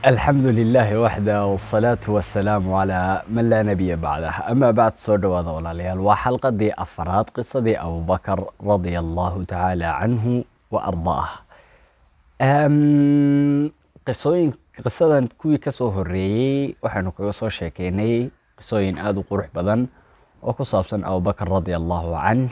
الحمد لله وحده والصلاة والسلام على من لا نبي بعده أما بعد سودو ولا ليال وحلقة دي أفراد قصة دي أبو بكر رضي الله تعالى عنه وأرضاه قصوين قصة كوي كسو هري وحنو كسو شاكيني قصوين آدو قروح بدن وكصابسا أبو بكر رضي الله عنه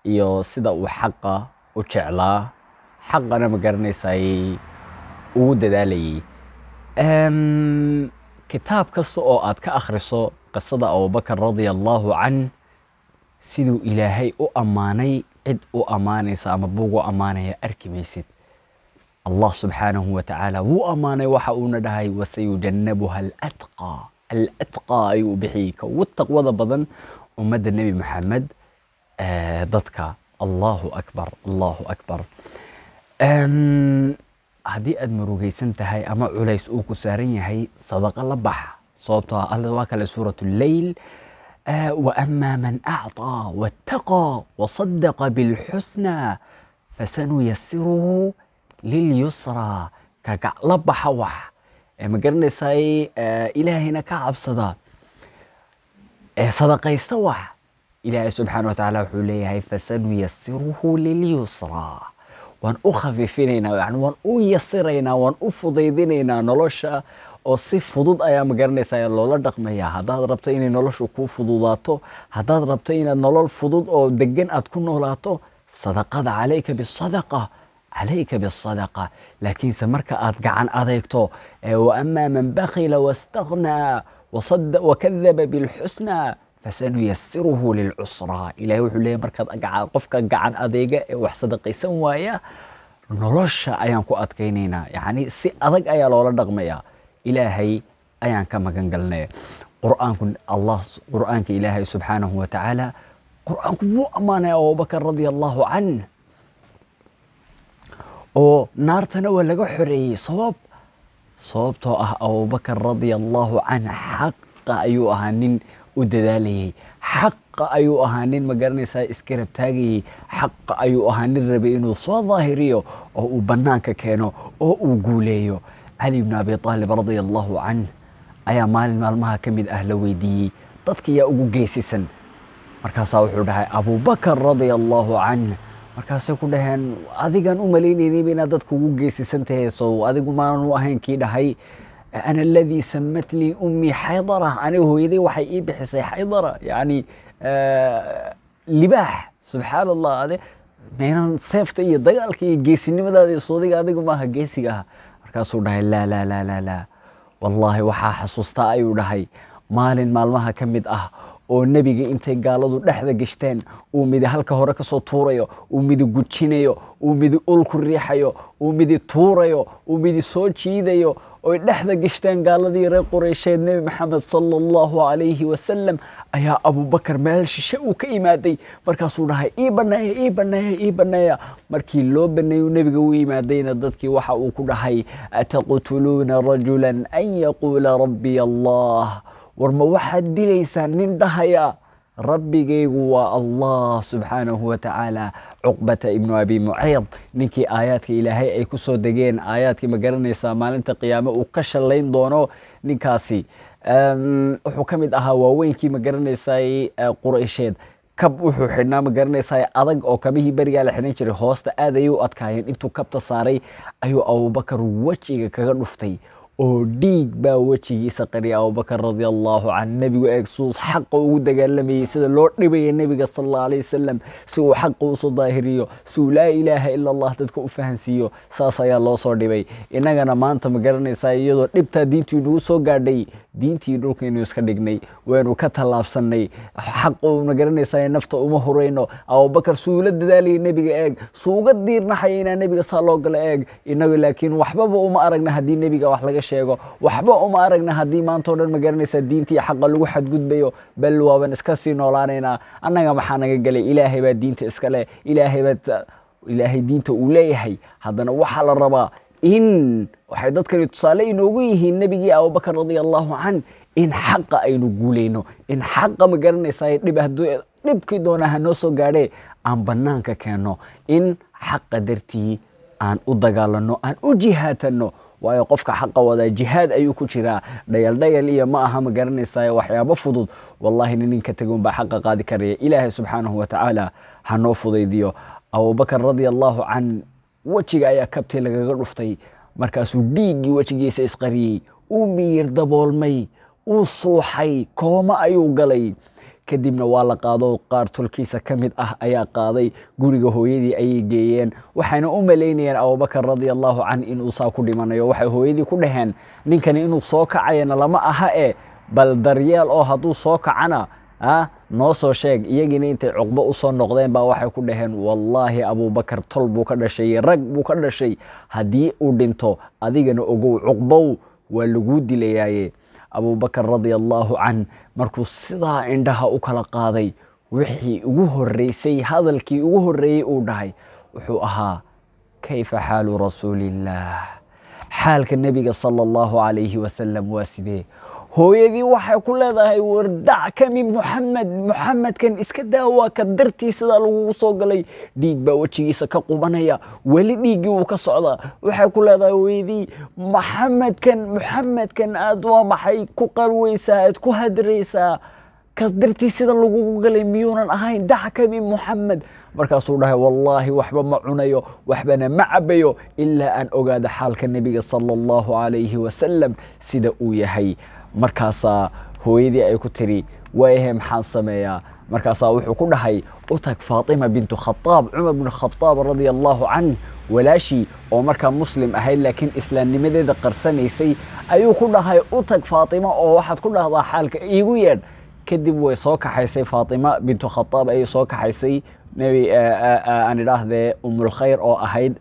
iyo sida uu xaqa u jeclaa xaqana ma garanaysay ugu dadaalayay kitaab kasta oo aad ka akhriso qisada abubakar radiallahu canh siduu ilaahay u ammaanay cid u ammaanaysa ama buug u ammaanaya arki maysid allah subxaanahu watacaala wuu ammaanay waxa uuna dhahay wasayujannabuha alatqaa ayuu bixiyey ka ugu taqwada badan ummadda nebi maxamed dadka allahu akbar haddii aad murugaysan tahay ama culays uu ku saaran yahay sadaqa la bax sababtoo ah alla waa kale suuratu leyl وأما من أعطى واتقى وصدق بالحسنى فسنيسره لليسرى كقع لبح وح ما قرنا ساي إلهنا كعب صدا صدق يستوح إلهي سبحانه وتعالى وحوليه فسنيسره لليسرى وان أخففينينا يعني وان أيسرينا وان أفضيدينينا نلوشا oo si fudud ayaa ma garanaysaa loola dhaqmayaa haddaad rabto inay noloshu kuu fududaato haddaad rabto inaad nolol fudud oo degan aad ku noolaato sadaqada calayka bisadaqa laakiinse marka aad gacan adeegto wa amaa man bakhila wastaghnaa wakadaba bilxusnaa fasanuyassiruhu lilcusraa ilaahay wuxuu leeyahay markaad qofka gacan adeega ee wax sadaqaysan waaya nolosha ayaan ku adkaynaynaa yacni si adag ayaa loola dhaqmayaa ilaahay ayaan ka magan galnay qur'aanka ilaahay subxaanahu watacaala qur'aanku wuu ammaanay abubakar radiallahu canh oo naartana waa laga xoreeyey sababtoo ah abubakar radiallahu canh xaqa ayuu ahaa nin u dadaalayay xaqa ayuu ahaa nin ma garanaysaa iska rabtaagayay xaqa ayuu ahaa nin rabay inuu soo daahiriyo oo uu bannaanka keeno oo uu guuleeyo علي بن أبي طالب رضي الله عنه أيا مالمها كمد أهل ويدي dadka yaa ugu geesisan markaasaa wuxuu dhahay Abu Bakar radiyallahu anhu markaasay ku dhaheen adigan u maleynayay inaad dadku ugu geesisan tahay soo adigu ma aanu ahayn kii dhahay ana alladhi sammat li ummi haydara ani hooyaday waxay ii bixisay haydara yani libaax subhanallah ade meelan seefta iyo dagaalka iyo geesinimadaada soodiga adigu ma aha geesiga markaasuu dhahay laa wallaahi waxaa xasuustaa ayuu dhahay maalin maalmaha ka mid ah oo nebiga intay gaaladu dhexda gashteen uu midi halka hore ka soo tuurayo uu midi gujinayo uu midi ul ku riixayo uu midi tuurayo uu midi soo jiidayo oo dhexda gashteen gaaladii reer Quraysheed Nabi Maxamed sallallahu alayhi wasallam ayaa Abu Bakar meel shishe uu ka imaaday markaasuu dhahay ii baneeya markii loo baneeyo nabiga uu imaadayna dadkii waxa uu ku dhahay ataqtuluna rajulan an yaqula rabbi Allah warma waxaad dilaysaan nin dhahaya rabbigaygu waa Allah subxaanahu watacaala cuqbata ibnu abi mucayd ninkii aayaadka ilaahay ay ku soo degeen aayaadkii ma garanaysaa maalinta qiyaame uu ka shalayn doono ninkaasi wuxuu ka mid ahaa waaweynkii ma garanaysaa Quraysheed kab wuxuu xidhnaa ma garanaysaa adag oo kabihii berigaa la xidhan jiray hoosta aad ayay u adkaayeen intuu kabta saaray ayuu Abubakar wejiga kaga dhuftay oo dhiig baa wejigiisa qariya Abubakar radiyallahu anhu nabigu eegsuus xaq ugu dagaalamayay sida loo dhibay nabiga sallallahu alayhi wasallam si uu xaq u soo daahiriyo si laa ilaaha illa allah dadku u fahansiyo saas ayaa loo soo dhibay inagana maanta ma garanaysaa iyadoo dhibta diintii nagu soo gaadhay diintii dhulkeenu iska dhignay weenu ka talaabsanay xaq uu ma garanaysaa nafta uma horeyno Abubakar suula dadaalay nabiga eeg suuga diirnaxayna nabiga sallallahu alayhi eeg inaga laakiin waxba uma aragna hadii nabiga wax laga sheego waxba uma aragna hadii maanta dhan ma garanaysaa diintii xaq lagu xadgudbayo bal waaban iska sii noolaanayna annaga maxaa naga galay ilaahay baa diinta iska leh ilaahay diinta uu leeyahay haddana waxa la rabaa in waxay dadkani tusaale inoogu yihiin nabigii Abubakar radiyallahu anhu in xaqa aynu guuleyno in xaqa ma garanaysaa dhibkii doonaa noo soo gaadhay aan banaanka keeno in xaqa dartii aan u dagaalano aan u jihaatano waayo qofka xaqa wada jihaad ayuu ku jiraa dhayal iyo ma aha ma garanaysaa waxyaabo fudud wallahi ninka tagoon baa xaqa qaadi karaya ilaahay subxaanahu wa tacaala ha noo fudaydiyo abubakar radiyallahu can wajiga ayaa kabtay lagaga dhuftay markaasuu dhiiggii wejigiisa isqariyey uu miyir daboolmay uu suuxay kooma ayuu galay kadibna waa la qaado qaar tolkiisa ka mid ah ayaa qaaday guriga hooyadii ayay geeyeen waxayna u malaynayeen abubakar radiyallahu can inuu saa ku dhimanayo waxay hooyadii ku dhaheen ninkani inuu soo kacayana lama aha bal daryeel oo hadduu soo kacana noo soo sheeg iyagina intay cuqbo u soo noqdeen baa waxay ku dhaheen wallaahi abubakar tol buu ka dhashay rag buu ka dhashay haddii uu dhinto adigana ogow cuqbow waa laguu dilayaaye abubakar radiyallahu can markuu sidaa indhaha u kala qaaday wixii ugu horeysay hadalkii ugu horeeyey uu dhahay wuxuu ahaa kayfa xaalu rasuulillaah xaalka nebiga sala allahu calayhi wasalam waa sidee hooyadii waxay ku leedahay wardac kami muxamedkan iska daawaa ka dartii sidaa lagugu soo galay dhiig baa wejigiisa ka qubanaya weli dhiiggii wuu ka socdaa waxay ku leedahay hooyadii muxamedkan aad waa maxay ku qarweysaa aad ku hadraysaa ka dartii sida lagugu galay miyuunan ahayn dac kami muxamed markaasuu dhahay wallaahi waxba ma cunayo waxbana ma cabayo ilaa aan ogaado xaalka nebiga sala allahu calayhi wasalam sida uu yahay markaasaa hooyadii ay ku tiri waayahe maxaan sameeyaa markaasaa wuxuu ku dhahay u tag faatima bintu khataab cumar bin khataab radia allahu canh walaashii oo markaa muslim ahayd laakiin islaamnimadeeda qarsanaysay ayuu ku dhahay u tag faatima oo waxaad ku dhahdaa xaalka iigu yeedh kadib way soo kaxaysay faatima bintu khataab ayay soo kaxaysay nebi aan idhaahdee umulkhayr oo ahayd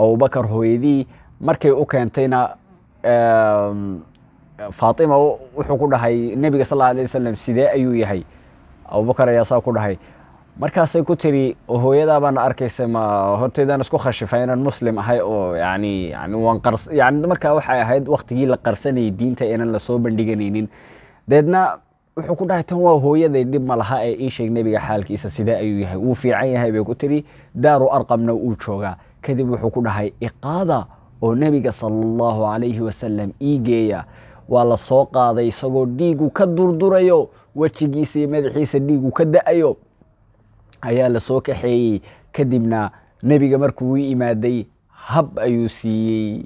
abubakar hooyadii markay u keentayna faatima wuxuu ku dhahay nebiga sal alla alay wasalam sidee ayuu yahay abubakar ayaa saa ku dhahay markaasay ku tiri hooyadaa baana arkaysa ma horteedaan isku khashifay inaan muslim ahay oo yani markaa waxay ahayd waktigii la qarsanayay diinta inaan lasoo bandhiganaynin deedna wuxuu ku dhahay tan waa hooyaday dhib ma laha ii sheeg nebiga xaalkiisa sidee ayuu yahay wuu fiican yahay bay ku tiri daaru arqamna uu joogaa kadib wuxuu ku dhahay iqaada oo nebiga sala allahu calayhi wasalam ii geeya waa la soo qaaday isagoo dhiigu ka durdurayo wejigiisa iyo madaxiisa dhiigu ka da'ayo ayaa la soo kaxeeyey kadibna nebiga markuu u imaaday hab ayuu siiyey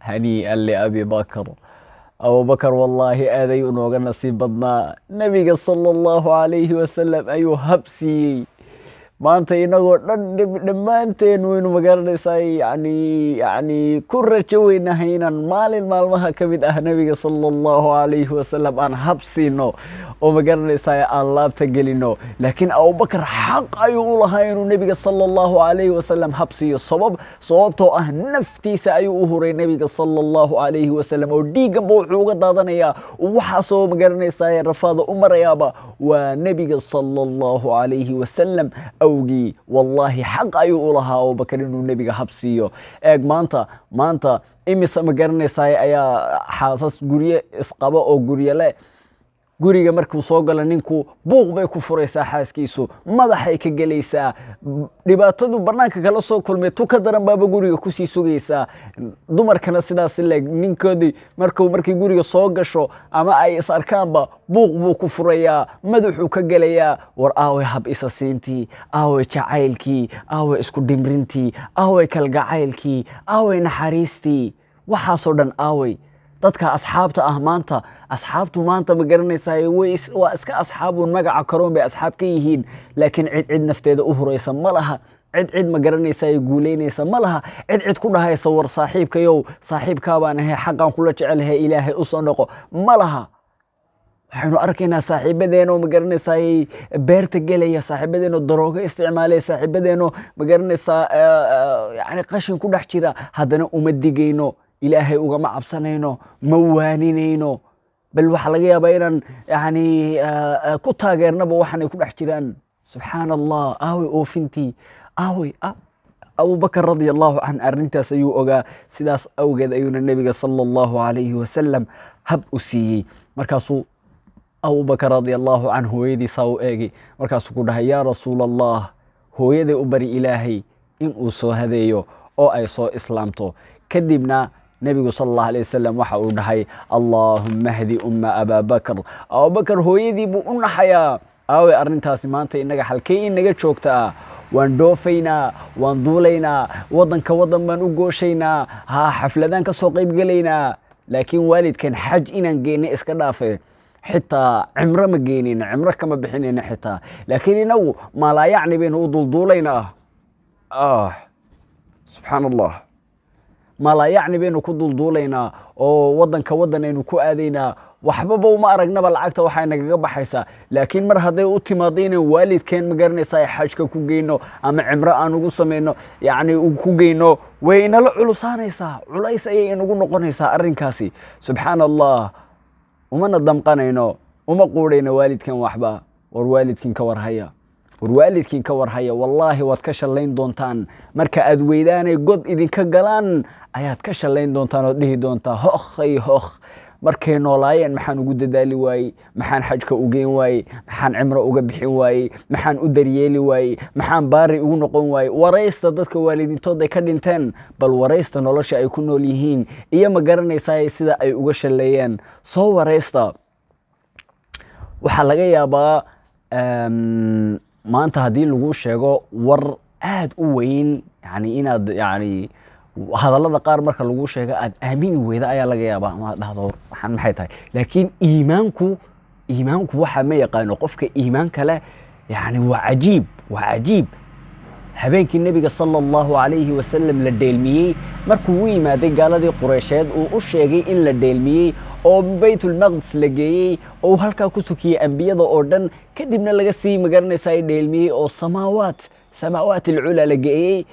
hanii'an liabi bakr abubakar wallaahi aaday unooga nasiib badnaa nebiga sala allahu calayhi wasalam ayuu hab siiyey maanta inagoo dhan dhammaanteen waynu magaranaysaa yani ku rajo weynahay inaan maalin maalmaha ka mid ah nebiga sala allahu calayhi wasalam aan hab siino oo magaranaysaa aan laabta gelino laakiin abubakar xaq ayuu u lahaa inuu nebiga sala allahu calayhi wasalam hab siiyo sababtoo ah naftiisa ayuu u huray nebiga sala allahu calayhi wasalam oo dhiigganba wuxuu uga daadanayaa waxaasoo magaranaysaa rafaada u marayaaba waa nebiga sala allahu calayhi wasalam awgii wallaahi xaq ayuu u lahaa abubakar inuu nebiga hab siiyo eeg maanta imise magaranaysaa ayaa xaasas gurye isqaba oo gurye leh guriga markuu soo galo ninku buuq bay ku furaysaa xaaskiisu madaxay ka gelaysaa dhibaatadu bannaanka kala soo kulmay tu ka daran baaba guriga kusii sugaysaa dumarkana sidaas leeg ninkoodii markay guriga soo gasho ama ay is arkaanba buuq buu ku furayaa madaxuu ka gelayaa war aaway hab isa siintii aaway jacaylkii aaway isku dhimrintii aaway kalgacaylkii aaway naxariistii waxaasoo dhan aaway dadka asxaabta ah maanta asxaabtu maanta ma garanaysaa waa iska asxaabuun magaca karoon bay asxaab ka yihiin laakiin cid nafteeda u huraysa ma laha cid ma garanaysaa guulaynaysa ma laha cid ku dhahaysa war saaxiibkayow saaxiibkaabaan ahay xaqaan kula jecelahay ilaahay u soo noqo ma laha waxaynu arkaynaa saaxiibadeenoo ma garanaysaa beerta gelaya saaxiibadeenoo daroogo isticmaalaya saaxiibadeenoo ma garanaysaa yani qashin ku dhex jira haddana uma digayno ilaahay ugama cabsanayno ma waaninayno bal waxaa laga yaabaa inaan yani ku taageernaba waxaanay ku dhex jiraan subxaan allah aaway oofintii aaway abubakar radia allahu can arrintaas ayuu ogaa sidaas awgeed ayuuna nebiga sala allahu calayhi wasalam hab u siiyey markaasuu abubakar radia allahu can hooyadiisaa u eegi markaasuu ku dhahay yaa rasuul allah hooyaday u bari ilaahay in uu soo hadeeyo oo ay soo islaamto kadibna nebigu sala allahu alayh wasalam waxa uu dhahay allaahumma hdi umma abaabakar. abubakar hooyadii buu u naxayaa. aawey arrintaasi maanta innaga halkee inaga joogtaa? waan dhoofaynaa, waan duulaynaa, waddanka waddan baan u gooshaynaa, xafladaan ka soo qayb gelaynaa, laakiin waalidkan xaj inaan geenay iska dhaafe, xitaa cimro ma geenayna, cimro kama bixinayna xitaa, laakiin inagu maalaayacni baynu u dulduulaynaa. subxaan allah, maalaayacni baynu ku dulduulaynaa oo waddanka waddan aynu ku aadaynaa, waxbaba uma aragnaba lacagta waxay nagaga baxaysaa. laakiin mar hadday u timaado inaan waalidkeen ma garanaysaa xajka ku geyno ama cimro aan ugu samayno, yacni ku geyno, way inala culusaanaysaa, culays ayay inagu noqonaysaa arrinkaasi. subxaan allah, umana damqanayno, uma quudhayno waalidkan waxba. war waalidkiin ka warhaya, war waalidkiin ka warhaya, wallaahi waad ka shallayn doontaan. marka aad weydaanay god idinka galaan ayaad ka shallayn doontaan ood dhihi doontaa hokhay hokh, markay noolaayeen maxaan ugu dadaali waayey, maxaan xajka u geen waayey, maxaan cimro uga bixin waayey, maxaan u daryeeli waayey, maxaan baari ugu noqon waayey. waraysta dadka waalidiintood ay ka dhinteen, bal waraysta nolosha ay ku nool yihiin iyo ma garanaysaa sida ay uga shalleeyeen. soo waraysta. waxaa laga yaabaa maanta haddii lagu sheego war aad u weyn, yani inaad yani hadallada qaar marka lagu sheego aad aamini weyda ayaa laga yaabaa, ama dhahdo waxaan maxay tahay. laakiin iimaanku waxa ma yaqaano qofka iimaanka leh, yani waa cajiib. habeenkii nebiga sala allahu alayhi wasalam la dheelmiyey, markuu u yimaaday gaaladii qureysheed uu u sheegay in la dheelmiyey oo baytulmaqdis la geeyey oo halkaa ku tukiyey ambiyada oo dhan, kadibna laga sii magaranaysaa dheelmiyey oo samaawaat alculaa la geeyey.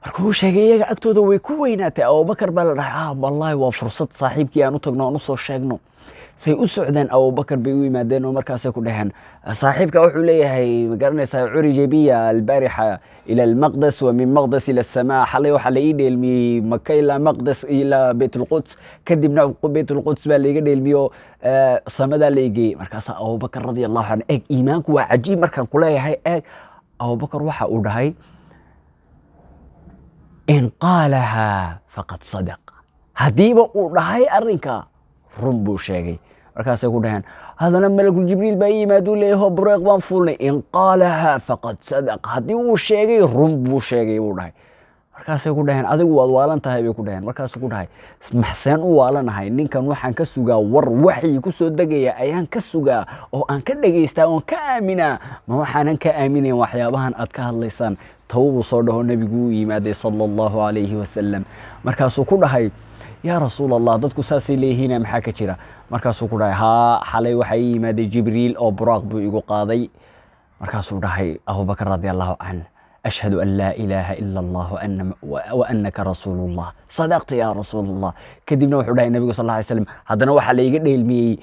markuu sheegay iyaga agtooda way ku weynaatay. abubakar baa la dhahay wallaahi waa fursad saaxiibkii aan u tagno aan usoo sheegno. say u socdeen abubakar bay u yimaadeen oo markaasay ku dhaheen saaxiibka wuxuu leeyahay ma garanaysaa curija biya albaarixa ila almaqdes wa min maqdes ila asamaa, xalay waxaa la ii dheelmiyey maka ilaa maqdes ilaa baytulquds, kadibna baytulquds baa laiga dheelmiyo samadaa la igeeyey. markaasaa abubakar radia allahu canhu, eeg iimaanku waa cajiib markaan ku leeyahay. eeg abubakar waxa uu dhahay in qaalahaa faqad sadaq, haddiiba uu dhahay arrinka run buu sheegay. markaasay ku dhaheen haddana malakul jibriil baa ii yimaaduu leeyaho bureeq baan fuulnay. in qaalahaa faqad sadaq, haddii uu sheegay run buu sheegay buu dhahay. markaasay ku dhaheen adigu waad waalan tahay bay ku dhaheen. markaasuu ku dhahay maxseen u waalanahay, ninkan waxaan ka sugaa war waxyi ku soo degaya ayaan ka sugaa oo aan ka dhegaystaa oon ka aaminaa, ma waxaanan ka aaminayn waxyaabahan aad ka hadlaysaan. tawbuu soo dhaho nebigu u yimaaday sala allahu alayhi wasalam. markaasuu ku dhahay yaa rasuul allah, dadku saasay leeyihiina maxaa ka jira? markaasuu ku dhahay xalay waxaa ii yimaaday jibriil oo buraaq buu igu qaaday. markaasuu dhahay abubakar radi allahu canh ashhadu an laa ilaaha ila allah wa anaka rasuulullah, sadaqta yaa rasuul allah. kadibna wuxuu dhahay nebigu sal lla alay slam haddana waxaa laiga dheelmiyey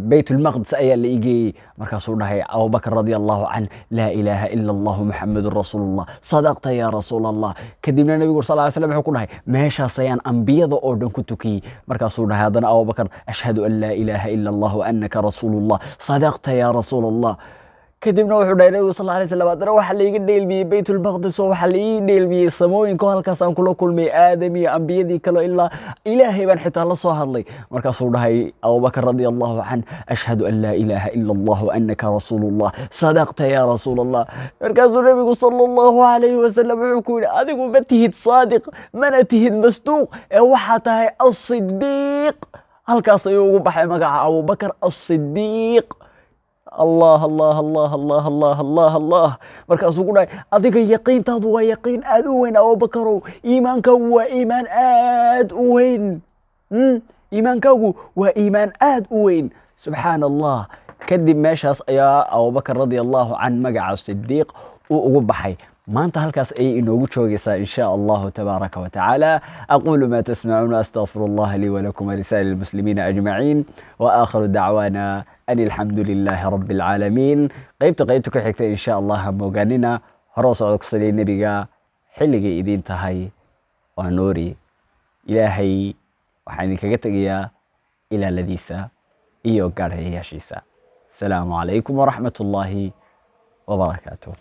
baytulmaqdis ayaa la igeeyey. markaasuu dhahay abubakar radi allahu canh laa ilaaha ila allahu muxamedun rasuulullah, sadaqta yaa rasuul allah. kadibna nebigu sal ly slam wuxuu ku dhahay meeshaas ayaan ambiyada oo dhan ku tukiyey. markaasuu dhahay haddana abubakar ashhadu an laa ilaaha ila allah wa anaka rasuulullah, sadaqta yaa rasuul allah. kadibna wuxuu dhahay nebigu sal alay slam haddana waxaa laiga dheelmiyey baytulmaqdis oo waxaa laii dheelmiyey samooyinka halkaasaan kula kulmay aadam iyo ambiyadii kale ilaa ilaahay baan xitaa la soo hadlay. markaasuu dhahay abubakar radi allahu canh ashhadu an laa ilaaha ila allah wa anaka rasuulullah, sadaqta yaa rasuul allah. markaasuu nebigu sala allahu alayhi wasalam wuxuu ku yidhi adigu ma tihid saadiq mana tihid masduuq ee waxaa tahay asidiiq. halkaas ayuu ugu baxay magaca abubakar asidiiq. allah allah allah allah allah allah allah. markaasuu ku dhahay adiga yaqiintaadu waa yaqiin aad u weyn abubakarow, iimaankaagu waa iimaan aad u weyn. iimaankaagu waa iimaan aad u weyn. subxaan allah. kadib meeshaas ayaa abubakar radi allahu can magaca sidiiq uu ugu baxay. maanta halkaas ayay inoogu joogaysaa in sha allahu tabaaraka wa tacaala. aqulu ma tasmacuuna astagfiru allah lii walakum walisaa'iri lmuslimiina ajmaciin wa aakhiru dacwaana an alxamdu lilaahi rabi alcaalamiin. qaybta ku xigta in sha allah ha moogaanina. hore u socdo kusadii nebiga xilligay idiin tahay waa noori. ilaahay waxaan idinkaga tegayaa ilaaladiisa iyo gaadhayayaashiisa. asalaamu calaykum waraxmat ullaahi wabarakaatuh.